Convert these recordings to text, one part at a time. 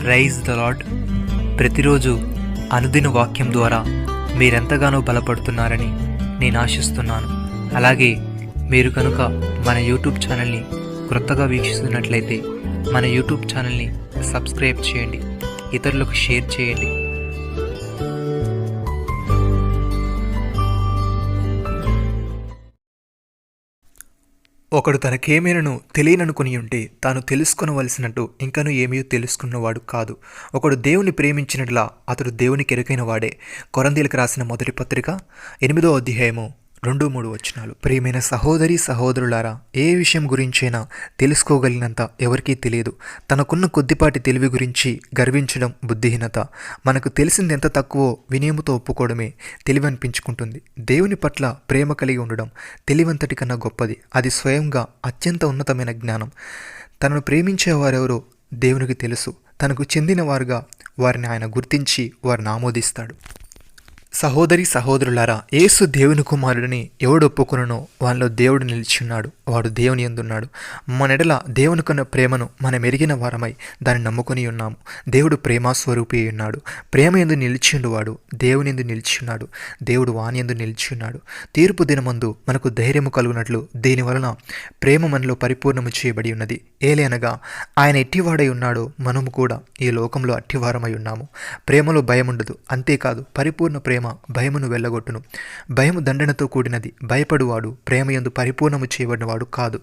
Praise the lord. ప్రతిరోజు అనుదిన వాక్యం ద్వారా మీరెంతగానో బలపడుతున్నారని నేను ఆశిస్తున్నాను. అలాగే మీరు కనుక మన యూట్యూబ్ ఛానల్ని క్రొత్తగా వీక్షిస్తున్నట్లయితే మన యూట్యూబ్ ఛానల్ని సబ్స్క్రైబ్ చేయండి, ఇతరులకు షేర్ చేయండి. ఒకడు తనకేమైనను తెలియననుకుని ఉంటే తాను తెలుసుకొనవలసినట్టు ఇంకనూ ఏమీ తెలుసుకున్నవాడు కాదు. ఒకడు దేవుని ప్రేమించినట్లా అతడు దేవునికి ఎరుకైన వాడే. కొరంథీయులకు రాసిన మొదటి పత్రిక 8వ అధ్యాయము 2-3 వచనాలు. ప్రియమైన సహోదరి సహోదరులారా, ఏ విషయం గురించైనా తెలుసుకోగలిగినంత ఎవరికీ తెలియదు. తనకున్న కొద్దిపాటి తెలివి గురించి గర్వించడం బుద్ధిహీనత. మనకు తెలిసింది ఎంత తక్కువో వినయముతో ఒప్పుకోవడమే తెలివి అనిపించుకుంటుంది. దేవుని పట్ల ప్రేమ కలిగి ఉండడం తెలివంతటి కన్నా గొప్పది. అది స్వయంగా అత్యంత ఉన్నతమైన జ్ఞానం. తనను ప్రేమించేవారెవరో దేవునికి తెలుసు. తనకు చెందిన వారుగా వారిని ఆయన గుర్తించి వారిని ఆమోదిస్తాడు. సహోదరి సహోదరులారా, యేసు దేవుని కుమారుడిని ఎవడు ఒప్పుకొనునో వానిలో దేవుడు నిలిచున్నాడు, వాడు దేవుని యందున్నాడు. మన ఎడల దేవునికున్న ప్రేమను మనం ఎరిగిన వారమై దాన్ని నమ్ముకొని ఉన్నాము. దేవుడు ప్రేమాస్వరూపి ఉన్నాడు. ప్రేమ యందు నిలిచిండు వాడు దేవుని యందు నిలిచున్నాడు, దేవుడు వాని యందు నిలిచున్నాడు. తీర్పు దినమందు మనకు ధైర్యము కలుగునట్లు దీనివలన ప్రేమ మనలో పరిపూర్ణము చేయబడి ఉన్నది. ఏలనగా ఆయన ఎట్టివాడై ఉన్నాడో మనము కూడా ఈ లోకంలో అట్టివారమై ఉన్నాము. ప్రేమలో భయం ఉండదు. అంతేకాదు, పరిపూర్ణ ప్రేమ భయమును వెళ్ళగొట్టును. భయము దండనతో కూడినది. భయపడువాడు ప్రేమ యందు పరిపూర్ణము చేయబడినవాడు కాదు.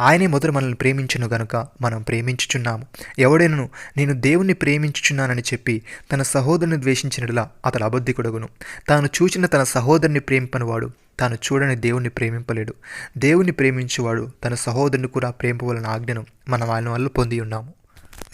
ఆయనే మొదట మనల్ని ప్రేమించును గనుక మనం ప్రేమించుచున్నాము. ఎవడైనను నేను దేవుణ్ణి ప్రేమించుచున్నానని చెప్పి తన సహోదరుని ద్వేషించినట్లా అతడు అబద్ధికుడగును. తాను చూచిన తన సహోదరుని ప్రేమింపనివాడు తాను చూడని దేవుణ్ణి ప్రేమింపలేడు. దేవుణ్ణి ప్రేమించువాడు తన సహోదరుని కూడా ప్రేమింపవలన ఆజ్ఞను మనం ఆయన వల్ల పొంది ఉన్నాము.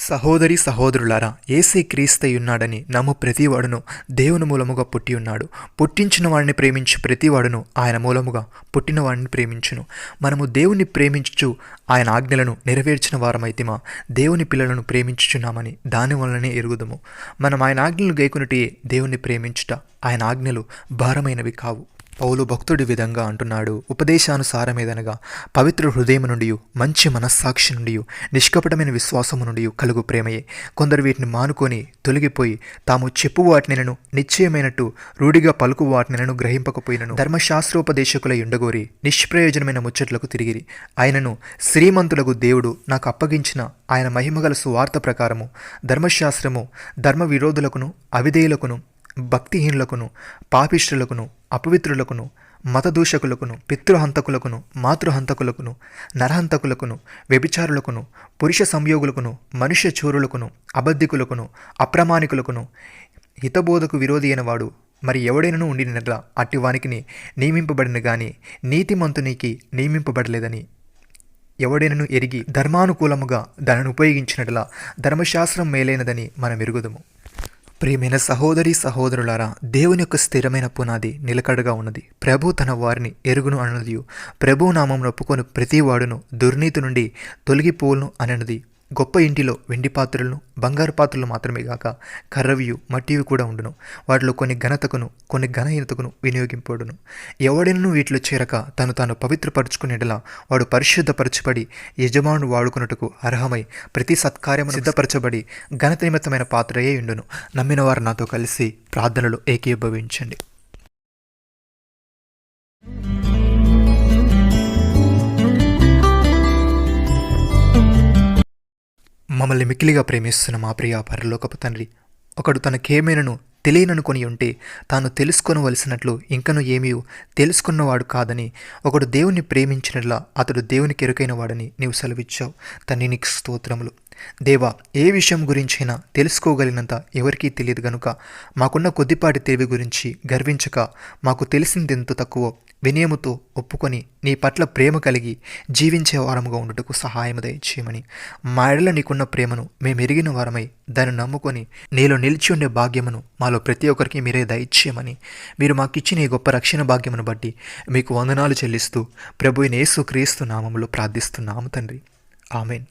సహోదరి సహోదరులారా, యేసే క్రీస్తై ఉన్నాడని నమ్ము ప్రతివాడును దేవుని మూలముగా పుట్టి ఉన్నాడు. పుట్టించిన వాడిని ప్రేమించు ప్రతివాడును ఆయన మూలముగా పుట్టిన వాడిని ప్రేమించును. మనము దేవుని ప్రేమించుచు ఆయన ఆజ్ఞలను నెరవేర్చిన వారమైతిమా దేవుని పిల్లలను ప్రేమించుచున్నామని దాని వలననే ఎరుగుదము. మనం ఆయన ఆజ్ఞలు గైకొనుటే దేవుని ప్రేమించుట. ఆయన ఆజ్ఞలు భారమైనవి కావు. పౌలు భక్తుడి విధంగా అంటున్నాడు, ఉపదేశానుసారమేదనగా పవిత్ర హృదయము నుండి, మంచి మనస్సాక్షి నుండి, నిష్కపటమైన విశ్వాసము నుండి కలుగు ప్రేమయే. కొందరు వీటిని మానుకొని తొలగిపోయి తాము చెప్పు వాటినను నిశ్చయమైనట్టు రూఢిగా పలుకు వాటినను గ్రహింపకపోయినను ధర్మశాస్త్రోపదేశకుల ఉండగోరి నిష్ప్రయోజనమైన ముచ్చట్లకు తిరిగిరి. ఆయనను శ్రీమంతులకు దేవుడు నాకు అప్పగించిన ఆయన మహిమగల సువార్త ప్రకారము ధర్మశాస్త్రము ధర్మ విరోధులకును అవిధేయులకును భక్తిహీనులకును పాపిష్టులకును అపవిత్రులకును మతదూషకులకును పితృహంతకులకును మాతృహంతకులకును నరహంతకులకును వ్యభిచారులకును పురుష సంయోగులకును మనుష్య చోరులకును అబద్ధికులకును అప్రమాణికులకును హితబోధకు విరోధి అయిన వాడు మరి ఎవడైనను ఉండినట్లా అట్టి వానికి నియమింపబడిన గాని నీతిమంతునికి నియమింపబడలేదని ఎవడైనను ఎరిగి ధర్మానుకూలముగా దానిని ఉపయోగించినట్లా ధర్మశాస్త్రం మేలైనదని మనం ఎరుగుదము. ప్రియమైన సహోదరి సహోదరులారా, దేవుని యొక్క స్థిరమైన పునాది నిలకడగా ఉన్నది. ప్రభు తన వారిని ఎరుగును అన్నది. ప్రభు నామమును ఒప్పుకొని ప్రతివాడును దుర్నీతి నుండి తొలగిపోవును అనన్నది. గొప్ప ఇంటిలో వెండి పాత్రలను బంగారు పాత్రలు మాత్రమే గాక కర్రవియు మట్టివి కూడా ఉండును. వాటిలో కొన్ని ఘనతకును కొన్ని ఘనహీనతకును వినియోగింపడును. ఎవడైనను వీటిలో చేరక తాను పవిత్రపరచుకునేలా వాడు పరిశుద్ధపరచబడి యజమానుడు వాడుకున్నట్టుకు అర్హమై ప్రతి సత్కార్యము సిద్ధపరచబడి ఘనత నిమిత్తమైన పాత్రయే ఉండును. నమ్మిన వారు నాతో కలిసి ప్రార్థనలు ఏకీభవించండి. మమ్మల్ని మిక్కిలిగా ప్రేమిస్తున్న మా ప్రియ పరలోకపు తండ్రి, ఒకడు తనకేమైనను తెలియననుకొని ఉంటే తాను తెలుసుకొనవలసినట్లు ఇంకనూ ఏమీ తెలుసుకున్నవాడు కాదని, ఒకడు దేవుని ప్రేమించినట్లా అతడు దేవునికి ఎరుకైన వాడని నీవు సెలవిచ్చావు. తండ్రి, నీకు స్తోత్రములు. దేవా, ఏ విషయం గురించైనా తెలుసుకోగలిగినంత ఎవరికీ తెలియదు గనుక మాకున్న కొద్దిపాటి తెలివి గురించి గర్వించక మాకు తెలిసిందెంత తక్కువో వినయముతో ఒప్పుకొని నీ పట్ల ప్రేమ కలిగి జీవించే వారముగా ఉండుటకు సహాయము దయచేయమని, మా ఎడల నీకున్న ప్రేమను మేము ఎరిగిన వారమై దాన్ని నమ్ముకొని నీలో నిలిచి ఉండే భాగ్యమును మాలో ప్రతి ఒక్కరికి మీరే దయచేయమని, మీరు మాకిచ్చిన ఈ గొప్ప రక్షణ భాగ్యమును బట్టి మీకు వందనాలు చెల్లిస్తూ ప్రభువైన యేసు క్రీస్తు నామములో ప్రార్థిస్తున్నాము తండ్రి. ఆమెన్.